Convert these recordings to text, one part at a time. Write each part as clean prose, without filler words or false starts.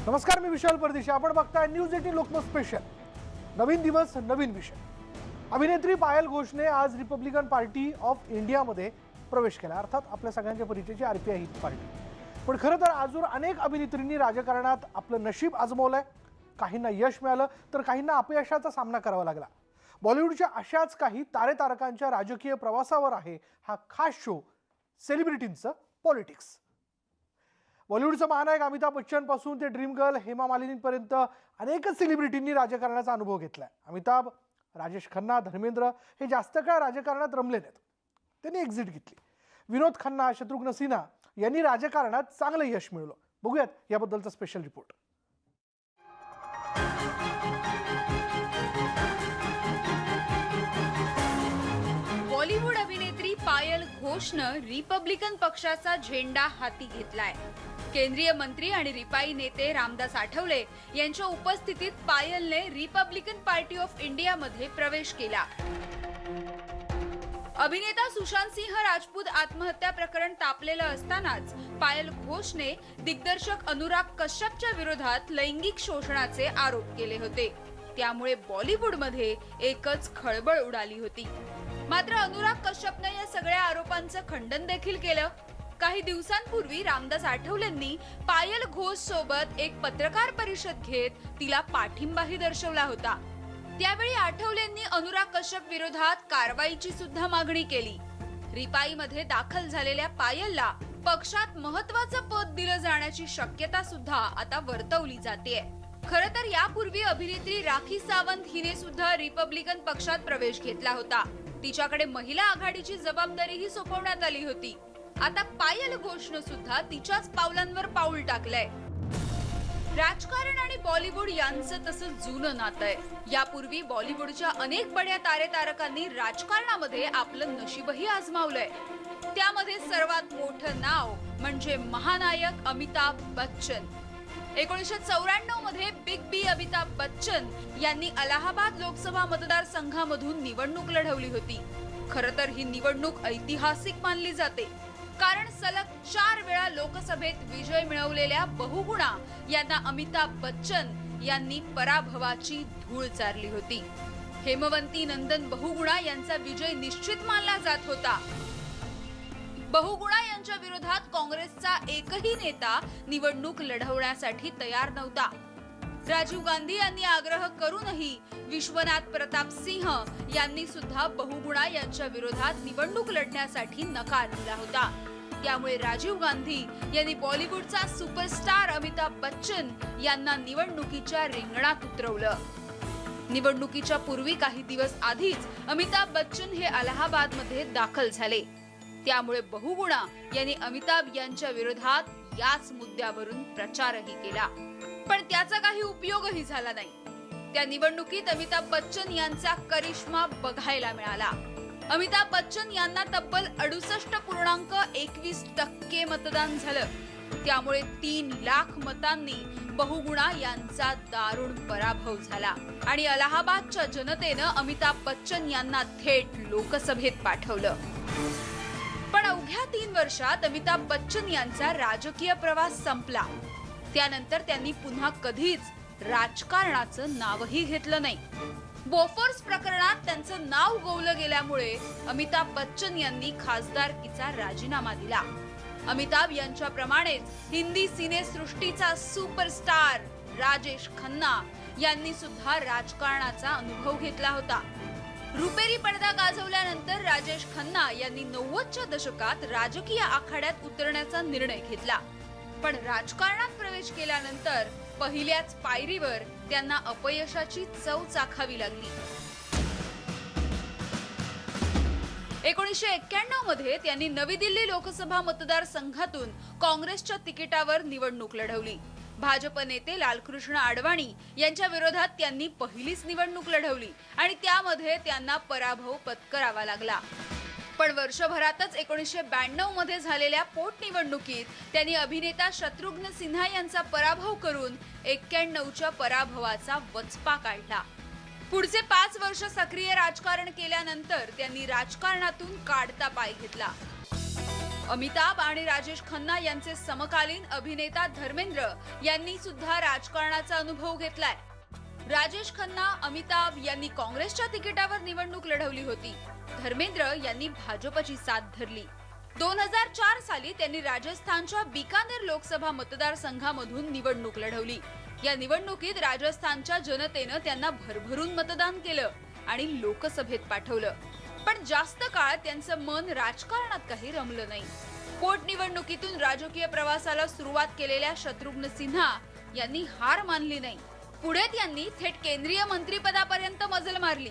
नमस्कार, मी विशाल परदेशी. आपण बघताय न्यूज 18 लोकमत स्पेशल. नवीन दिवस नवीन विषय. अभिनेत्री पायल घोषने आज रिपब्लिकन पार्टी ऑफ इंडियामध्ये प्रवेश केला. अर्थात आपल्या सगळ्यांच्या परिचयाची आरपीआय ही पार्टी. पण खरं तर आजवर अनेक अभिनेत्रींनी राजकारणात आपलं नशीब आजमावलंय. काहींना यश मिळालं तर काहींना अपयशाचा सामना करावा लागला. बॉलिवूडच्या अशाच काही तारेतारकांच्या राजकीय प्रवासावर आहे हा खास शो सेलिब्रिटींचं पॉलिटिक्स. बॉलिवूडचा महानायक अमिताभ बच्चन पासून ते ड्रीम गर्ल हेमा मालिनीपर्यंत अनेकच सेलिब्रिटींनी राजकारणाचा अनुभव घेतलाय. अमिताभ, राजेश खन्ना, धर्मेंद्र हे जास्त काळ राजकारणात रमले नाहीत. त्यांनी एक्झिट घेतली. विनोद खन्ना, शत्रुघ्न सिन्हा यांनी राजकारणात चांगलं यश मिळवलं. बघूयात याबद्दलचा स्पेशल रिपोर्ट. बॉलिवूड अभिनेत्री पायल घोषनं रिपब्लिकन पक्षाचा झेंडा हाती घेतलाय. केंद्रीय मंत्री आणि रिपाई नेते रामदास आठवले यांच्या उपस्थितीत पायलने रिपब्लिकन पार्टी ऑफ इंडियामध्ये प्रवेश केला. अभिनेता सुशांत सिंह राजपूत आत्महत्या प्रकरण तापलेलं असतानाच पायल घोषने दिग्दर्शक अनुराग कश्यपच्या विरोधात लैंगिक शोषणाचे आरोप केले होते. त्यामुळे बॉलिवूडमध्ये एकच खळबळ उडाली होती. मात्र अनुराग कश्यपने या सगळ्या आरोपांचं खंडन देखील केलं. काही दिवसांपूर्वी रामदास आठवलेंनी पायल घोष सोबत एक पत्रकार परिषद घेत तिला पाठिंबाही दर्शवला होता. त्यावेळी आठवलेंनी अनुराग कश्यप विरोधात कारवाईची सुद्धा मागणी केली. रिपाईमध्ये दाखल झालेल्या पायलला पक्षात महत्त्वाचं पद दिलं जाण्याची शक्यता सुद्धा आता वर्तवली जातेय. खरं तर यापूर्वी अभिनेत्री राखी सावंत हिने सुद्धा रिपब्लिकन पक्षात प्रवेश घेतला होता. तिच्याकडे महिला आघाडीची जबाबदारीही सोपवण्यात आली होती. आता पायल घोषनं सुद्धा तिच्याच पावलांवर पाऊल टाकलंय. राजकारण आणि बॉलिवूड यांचं तसं जुनं नातं आहे. यापूर्वी बॉलिवूडच्या अनेक बड्या तारेतारकांनी राजकारणामध्ये आपलं नशीबही आजमावलंय. त्यामध्ये सर्वात मोठं नाव म्हणजे महानायक अमिताभ बच्चन. 1994 मध्ये बिग बी अमिताभ बच्चन यांनी अलाहाबाद लोकसभा मतदारसंघामधून निवडणूक लढवली होती. खरं तर ही निवडणूक ऐतिहासिक मानली जाते, कारण सलग 4 वेळा लोकसभेत विजय मिळवलेल्या बहुगुणा यांना अमिताभ बच्चन यांनी पराभवाची धूळ चारली होती. हेमवंती नंदन बहुगुणा यांचा विजय निश्चित मानला जात होता. बहुगुणा यांच्या विरोधात काँग्रेसचा एकही नेता निवडणूक लढवण्यासाठी तयार नव्हता. राजीव गांधी यांनी आग्रह करूनही विश्वनाथ प्रताप सिंह यांनी सुद्धा बहुगुणा यांच्या विरोधात निवडणूक लढण्यासाठी नकार दिला होता. त्यामुळे राजीव गांधी यांनी बॉलिवूडचा सुपरस्टार अमिताभ बच्चन यांना निवडणुकीच्या रिंगणात उतरवलं. निवडणुकीच्या पूर्वी काही दिवस आधीच अमिताभ बच्चन हे अलाहाबादमध्ये दाखल झाले. त्यामुळे बहुगुणा यांनी अमिताभ यांच्या विरोधात याच मुद्द्यावरून प्रचारही केला. पण त्याचा काही उपयोगही झाला नाही. त्या निवडणुकीत अमिताभ बच्चन यांचा करिश्मा बघायला मिळाला. अमिताभ बच्चन यांना तब्बल 68.21% मतदान झालं. त्यामुळे 3 लाख मतांनी बहुगुणा यांचा दारुण पराभव झाला आणि अलाहाबादच्या जनतेनं अमिताभ बच्चन यांना थेट लोकसभेत पाठवलं. पण अवघ्या 3 वर्षात अमिताभ बच्चन यांचा राजकीय प्रवास संपला. त्यानंतर त्यांनी पुन्हा कधीच राजकारणाचं नावही घेतलं नाही. बोफोर्स प्रकरणात त्यांचं नाव गोवलं गेल्यामुळे अमिताभ बच्चन यांनी खासदारकीचा राजीनामा दिला. अमिताभ यांच्याप्रमाणेच हिंदी सिनेसृष्टीचा सुपरस्टार राजेश खन्ना यांनी सुद्धा राजकारणाचा अनुभव घेतला होता. रुपेरी पडदा गाजवल्यानंतर राजेश खन्ना यांनी 90च्या दशकात राजकीय आखाड्यात उतरण्याचा निर्णय घेतला. पण राजकारणात प्रवेश केल्यानंतर पहिल्याच पायरीवर त्यांना अपयशाची चव चाखावी लागली. 1991 मध्ये त्यांनी नवी दिल्ली लोकसभा मतदारसंघातून काँग्रेसच्या तिकिटावर निवडणूक लढवली. भाजप नेते लालकृष्ण आडवाणी यांच्या विरोधात त्यांनी पहिलीच निवडणूक लढवली आणि त्यामध्ये त्यांना पराभव पत्करावा लागला. पण वर्षभरातच 1992 मध्ये झालेल्या पोटनिवडणुकीत त्यांनी अभिनेता शत्रुघ्न सिन्हा यांचा पराभव करून 91च्या पराभवाचा वचपा काढला. पुढचे 5 वर्ष सक्रिय राजकारण केल्यानंतर त्यांनी राजकारणातून काढता पाय घेतला. अमिताभ आणि राजेश खन्ना यांचे समकालीन अभिनेता धर्मेंद्र यांनी सुद्धा राजकारणाचा अनुभव घेतलाय. राजेश खन्ना, अमिताभ यांनी काँग्रेसच्या तिकिटावर निवडणूक लढवली होती. धर्मेंद्र यांनी भाजपची साथ धरली. 2004 साली त्यांनी राजस्थानच्या बिकानेर लोकसभा मतदारसंघामधून निवडणूक लढवली. या निवडणुकीत राजस्थानच्या जनतेनं त्यांना भरभरून मतदान केलं आणि लोकसभेत पाठवलं. पण जास्त काळ त्यांचं मन राजकारणात काही रमलं नाही. पोटनिवडणुकीतून राजकीय प्रवासाला सुरुवात केलेल्या शत्रुघ्न सिन्हा यांनी हार मानली नाही. पुढे त्यांनी थेट केंद्रीय मंत्रिपदापर्यंत मजल मारली.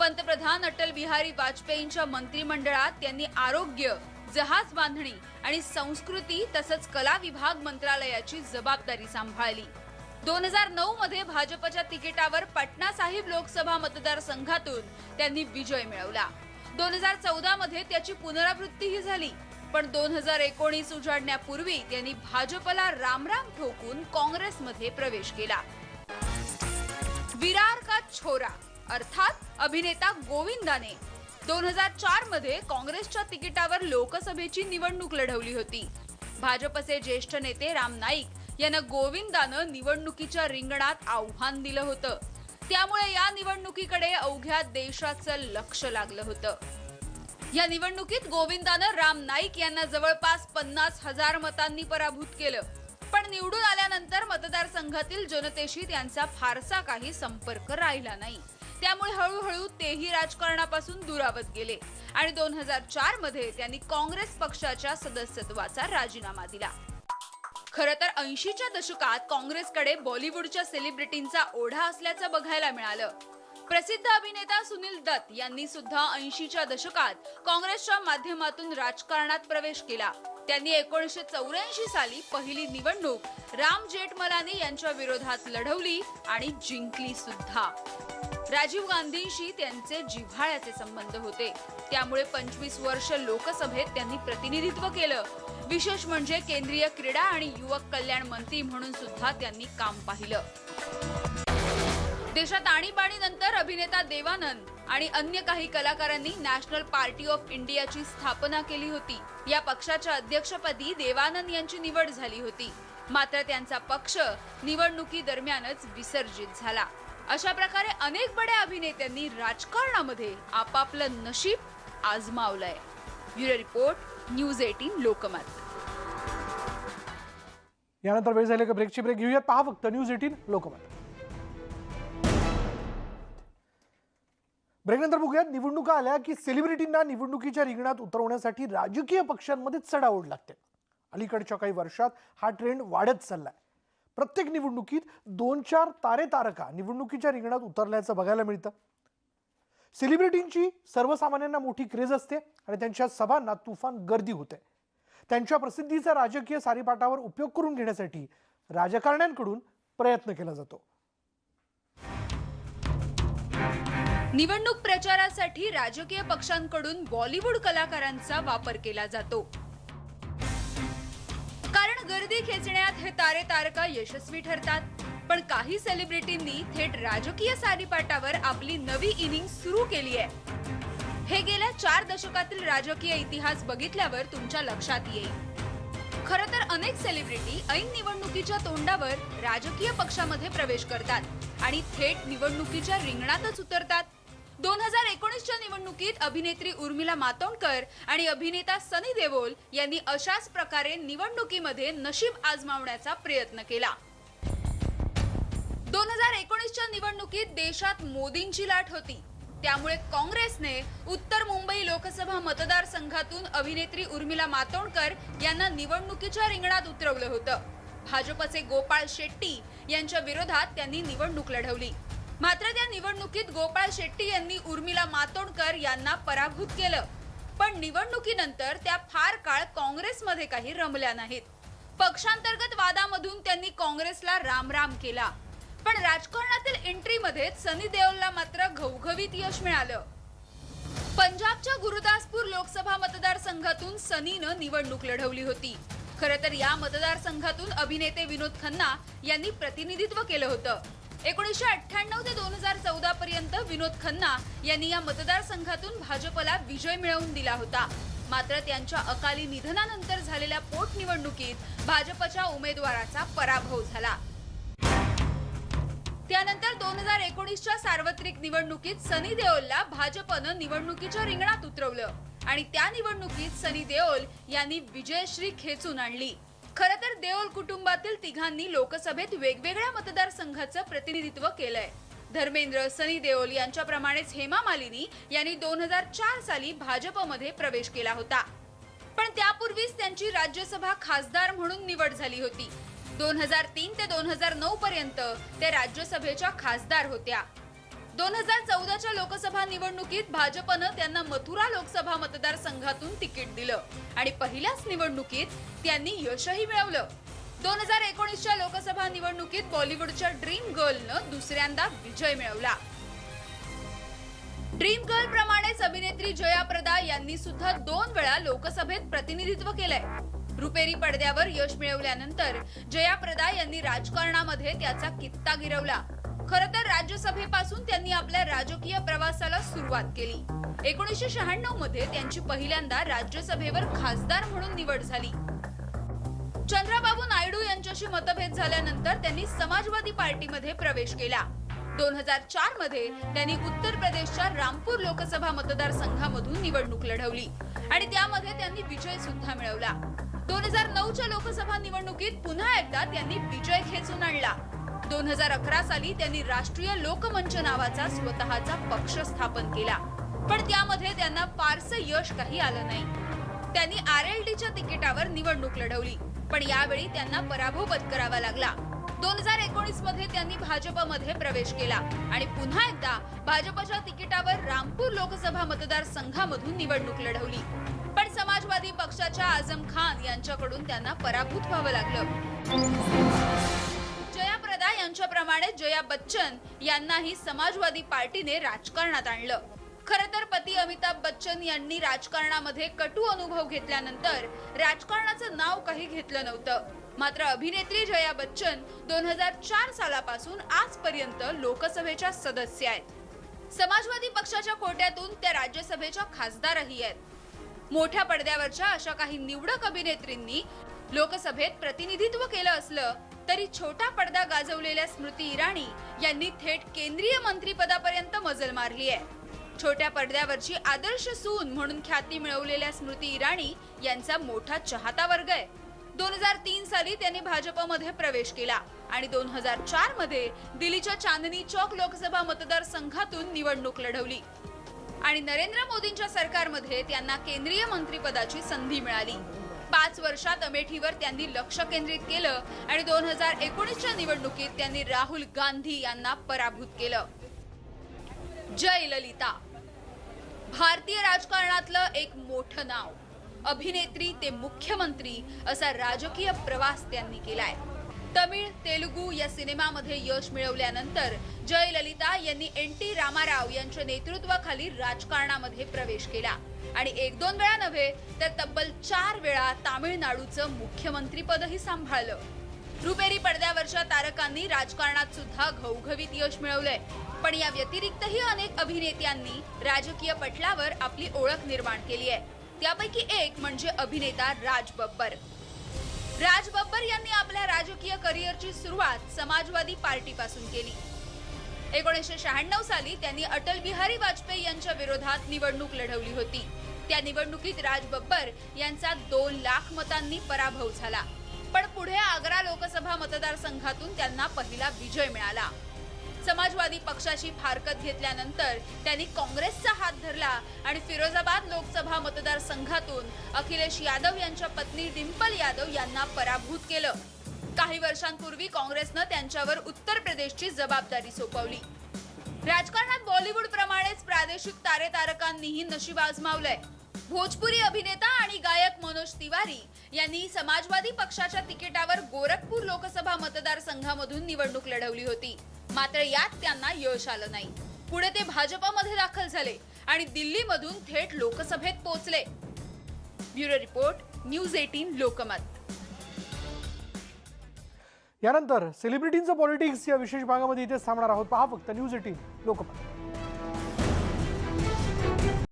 पंतप्रधान अटल बिहारी वाजपेयींच्या मंत्रिमंडळात त्यांनी आरोग्य, जहाज बांधणी आणि संस्कृती तसंच कला विभाग मंत्रालयाची जबाबदारी सांभाळली. 2009 मध्ये भाजपच्या तिकिटावर पटना साहिब लोकसभा मतदारसंघातून त्यांनी विजय मिळवला. 2014 मध्ये त्याची पुनरावृत्तीही झाली. पण 2019 उजाडण्यापूर्वी त्यांनी भाजपला रामराम ठोकून काँग्रेसमध्ये प्रवेश केला. विरार का छोरा अर्थात अभिनेता गोविंदाने 2004 मध्ये काँग्रेसच्या तिकिटावर लोकसभेची निवडणूक लढवली होती. भाजपचे ज्येष्ठ नेते राम नाईक यांना गोविंदानं निवडणुकीच्या रिंगणात आव्हान दिलं होतं. त्यामुळे या निवडणुकीकडे अवघ्या देशाचं लक्ष लागलं होतं. या निवडणुकीत गोविंदानं राम नाईक यांना जवळपास 50,000 मतांनी पराभूत केलं. पण निवडून आल्यानंतर मतदारसंघातील जनतेशी त्यांचा फारसा काही संपर्क राहिला नाही. त्यामुळे हळूहळू तेही राजकारणापासून दुरावत गेले आणि 2004 मध्ये त्यांनी काँग्रेस पक्षाच्या सदस्यत्वाचा राजीनामा दिला. खरं तर 80च्या दशकात काँग्रेसकडे बॉलिवूडच्या सेलिब्रिटींचा ओढा असल्याचं बघायला मिळालं. प्रसिद्ध अभिनेता सुनील दत्त यांनी सुद्धा 80च्या दशकात काँग्रेसच्या माध्यमातून राजकारणात प्रवेश केला. त्यांनी 1984 साली पहिली निवडणूक राम जेठमलानी यांच्या विरोधात लढवली आणि जिंकली सुद्धा. राजीव गांधींशी त्यांचे जिव्हाळ्याचे संबंध होते. त्यामुळे 25 वर्ष लोकसभेत त्यांनी प्रतिनिधित्व केलं. विशेष म्हणजे केंद्रीय क्रीडा आणि युवक कल्याण मंत्री म्हणून सुद्धा त्यांनी काम पाहिलं. देशात आणीबाणीनंतर अभिनेता देवानंद आणि अन्य काही कलाकारांनी नॅशनल पार्टी ऑफ इंडियाची स्थापना केली होती. या पक्षाच्या अध्यक्षपदी देवानंद यांची निवड झाली होती. मात्र त्यांचा पक्ष निवडणुकीदरम्यानच विसर्जित झाला. अशा प्रकारे अनेक बड्या अभिनेत्यांनी राजकारणामध्ये आपापलं नशीब आजमावलंय. Bureau report, news 18 Lokmat. यानंतर वेळ झाली का ब्रेकची ब्रेक घेऊयात. पहा फक्त न्यूज 18 लोकमत. ब्रेकनंतर बघूयात निवडणुका आल्या की सेलिब्रिटींना निवडणुकीच्या रिंगणात उतरवण्यासाठी राजकीय पक्षांमध्ये चढाओढ लागते. अलीकडच्या काही वर्षात हा ट्रेंड वाढत चाललाय. प्रत्येक निवडणुकीत 2-4 तारका निवडणुकीच्या रिंगणात उतरल्याचं बघायला मिळतं. सेलिब्रिटींची सर्वसामान्यांना मोठी क्रेज असते आणि त्यांच्या सभांना तुफान गर्दी होते. त्यांच्या प्रसिद्धीचा राजकीय सारीपाटावर उपयोग करून घेण्यासाठी राजकारण्यांकडून प्रयत्न केला जातो. निवडणूक प्रचारासाठी राजकीय पक्षांकडून बॉलिवूड कलाकारांचा वापर केला जातो. कारण गर्दी खेचण्यात हे तारका यशस्वी ठरतात. पण काही सेलिब्रिटींनी थेट राजकीय सारीपाटावर आपली नवी इनिंग सुरू केली आहे. हे गेल्या 4 दशकातील राजकीय इतिहास बघितल्यावर तुमच्या लक्षात येईल. खरं तर अनेक सेलिब्रिटी ऐन निवडणुकीच्या तोंडावर राजकीय पक्षामध्ये प्रवेश करतात आणि थेट निवडणुकीच्या रिंगणातच उतरतात. 2019च्या निवडणुकीत अभिनेत्री उर्मिला मातोंडकर आणि अभिनेता सनी देओल यांनी अशाच प्रकारे निवडणुकीमध्ये नशीब आजमावण्याचा प्रयत्न केला. 2019च्या निवडणुकीत देशात मोदींची लाट होती. त्यामुळे काँग्रेसने उत्तर मुंबई लोकसभा मतदारसंघातून अभिनेत्री उर्मिला मातोंडकर यांना निवडणुकीच्या रिंगणात उतरवलं होतं. भाजपचे गोपाळ शेट्टी यांच्या विरोधात त्यांनी निवडणूक लढवली. मात्र त्या निवडणुकीत गोपाळ शेट्टी यांनी उर्मिला मातोंडकर यांना पराभूत केलं. पण निवडणुकीनंतर त्या फार काळ काँग्रेसमध्ये काही रमल्या नाहीत. पक्षांतर्गत वादामधून त्यांनी काँग्रेसला रामराम केला. पण राजकारणातील एंट्रीमध्ये सनी देओलला मात्र घवघवीत यश मिळालं. पंजाबच्या गुरुदासपूर लोकसभा मतदारसंघातून सनीनं निवडणूक लढवली होती. खरं तर या मतदारसंघातून अभिनेते विनोद खन्ना यांनी प्रतिनिधित्व केलं होतं. 1998 ते 2014 पर्यंत विनोद खन्ना यांनी या मतदारसंघातून भाजपला विजय मिळवून दिला होता. मात्र त्यांच्या अकाली निधनानंतर झालेल्या पोटनिवडणुकीत भाजपच्या उमेदवाराचा पराभव झाला। त्यानंतर 2019च्या सार्वत्रिक निवडणुकीत सनी देओलला भाजपनं निवडणुकीच्या रिंगणात उतरवलं आणि त्या निवडणुकीत सनी देओल यांनी विजयश्री खेचून आणली। खरं तर देओल कुटुंबातील तिघांनी लोकसभेत वेगवेगळ्या मतदारसंघाचं प्रतिनिधित्व केलंय। धर्मेंद्र, सनी देओल यांच्याप्रमाणेच हेमा मालिनी यांनी 2004 साली भाजपमध्ये प्रवेश केला होता, पण त्यापूर्वीच त्यांची राज्यसभा खासदार म्हणून निवड झाली होती। 2003 ते 2009 पर्यंत ते राज्यसभेच्या खासदार होत्या। 2014च्या लोकसभा निवडणुकीत भाजपनं त्यांना मथुरा लोकसभा मतदारसंघातून तिकीट दिलं आणि पहिल्याच निवडणुकीत त्यांनी यशही मिळवलं। 2019च्या लोकसभा निवडणुकीत बॉलिवूडच्या ड्रीम गर्लनं दुसऱ्यांदा विजय मिळवला। ड्रीम गर्ल प्रमाणेच अभिनेत्री जया प्रदा यांनी सुद्धा 2 वेळा लोकसभेत प्रतिनिधित्व केलंय। रुपेरी पडद्यावर यश मिळवल्यानंतर जया प्रदा यांनी राजकारणामध्ये त्याचा कित्ता गिरवला। खरं तर राज्यसभेपासून त्यांनी आपल्या राजकीय प्रवासाला सुरुवात केली। 1996 मध्ये त्यांची पहिल्यांदा राज्यसभेवर खासदार म्हणून निवड झाली। चंद्राबाबू नायडू यांच्याशी मतभेद झाल्यानंतर त्यांनी समाजवादी पार्टीमध्ये प्रवेश केला। 2004 मध्ये त्यांनी उत्तर प्रदेशच्या रामपूर लोकसभा मतदारसंघामधून निवडणूक लढवली आणि त्यामध्ये त्यांनी विजय सुद्धा मिळवला। 2009च्या लोकसभा निवडणुकीत पुन्हा एकदा त्यांनी विजय खेचून आणला। 2011 साली त्यांनी राष्ट्रीय लोकमंच नावाचा स्वतःचा पक्ष स्थापन केला, पण त्यामध्ये त्यांना फारसं यश काही आलं नाही। त्यांनी RLDच्या तिकिटावर निवडणूक लढवली, पण यावेळी त्यांना पराभव पत्करावा लागला। 2019 मध्ये त्यांनी भाजपमध्ये प्रवेश केला आणि पुन्हा एकदा भाजपच्या तिकिटावर रामपूर लोकसभा मतदारसंघामधून निवडणूक लढवली, पण समाजवादी पक्षाच्या आझम खान यांच्याकडून त्यांना पराभूत व्हावं लागलं। जया प्रदा यांच्याप्रमाणे जया बच्चन यांनाही समाजवादी पार्टीने राजकारणात आणलं। खरं तर पती अमिताभ बच्चन यांनी राजकारणामध्ये कटू अनुभव घेतल्यानंतर राजकारणाचं नाव काही घेतलं नव्हतं, मात्र अभिनेत्री जया बच्चन 2004 सालापासून आजपर्यंत लोकसभेच्या सदस्य आहेत। समाजवादी पक्षाच्या कोट्यातून त्या राज्यसभेच्या खासदारही आहेत। मोठ्या पडद्यावरच्या अशा काही निवडक अभिनेत्रींनी लोकसभेत प्रतिनिधित्व केलं असलं तरी छोटा पडदा गाजवलेल्या स्मृती इराणी यांनी थेट केंद्रीय मंत्रीपदापर्यंत मजल मारली आहे। छोट्या पडद्यावरची आदर्श सून म्हणून ख्याती मिळवलेल्या स्मृती इराणी यांचा मोठा चाहता वर्ग आहे। 2003 साली त्यांनी भाजपमध्ये प्रवेश केला आणि 2004 मध्ये दिल्लीच्या चांदनी चौक लोकसभा मतदारसंघातून निवडणूक लढवली आणि नरेंद्र मोदींच्या सरकारमध्ये त्यांना केंद्रीय मंत्रिपदाची संधी मिळाली। 5 वर्षात अमेठीवर त्यांनी लक्ष केंद्रित केलं आणि 2019च्या निवडणुकीत त्यांनी राहुल गांधी यांना पराभूत केलं। जयललिता भारतीय राजकारणातलं एक मोठं नाव, अभिनेत्री ते मुख्यमंत्री असा राजकीय प्रवास त्यांनी केलाय। तमिळ, तेलुगू या सिनेमामध्ये यश मिळवल्यानंतर जयललिता यांनी NT रामाराव यांच्या नेतृत्वाखाली राजकारणामध्ये प्रवेश केला आणि 1-2 वेळा नव्हे तर तब्बल 4 वेळा तामिळनाडूचं मुख्यमंत्रीपदही सांभाळलं। रुपेरी पडद्यावरच्या तारकांनी राजकारणात सुद्धा घवघवीत यश मिळवलंय, पण या व्यतिरिक्तही अनेक अभिनेत्यांनी राजकीय पटलावर आपली ओळख निर्माण केली आहे। त्यापैकी एक म्हणजे अभिनेता राज बब्बर। राज बब्बर यांनी आपल्या राजकीय करिअरची सुरुवात समाजवादी पार्टीपासून केली। 1996 साली त्यांनी अटल बिहारी वाजपेयी यांच्या विरोधात निवडणूक लढवली होती। त्या निवडणुकीत राज बब्बर यांचा 2 लाख मतांनी पराभव झाला, पण पुढे आग्रा लोकसभा मतदारसंघातून त्यांना पहिला विजय मिळाला। समाजवादी पक्षाची फारकत घेतल्यानंतर त्यांनी काँग्रेसचा हात धरला आणि फिरोजाबाद लोकसभा मतदारसंघातून अखिलेश यादव यांच्या पत्नी डिंपल यादव यांना पराभूत केलं। काही वर्षांपूर्वी काँग्रेसनं त्यांच्यावर उत्तर प्रदेशची जबाबदारी सोपवली। राजकारणात बॉलिवूड प्रमाणेच प्रादेशिक तारे-तारकांनीही नशीब आजमावलंय। भोजपुरी अभिनेता आणि गायक मनोज तिवारी यांनी समाजवादी पक्षाच्या तिकिटावर गोरखपूर लोकसभा मतदारसंघामधून निवडणूक लढवली होती, मात्र यात त्यांना यश आलं नाही। पुढे ते भाजपमध्ये दाखल झाले आणि दिल्लीमधून थेट लोकसभेत पोहोचले। Bureau report, news 18 Lokmat. यानंतर सेलिब्रिटींचं पॉलिटिक्स या विशेष भागामध्ये इथेच थांबणार आहोत। पहा फक्त न्यूज 18 लोकमत।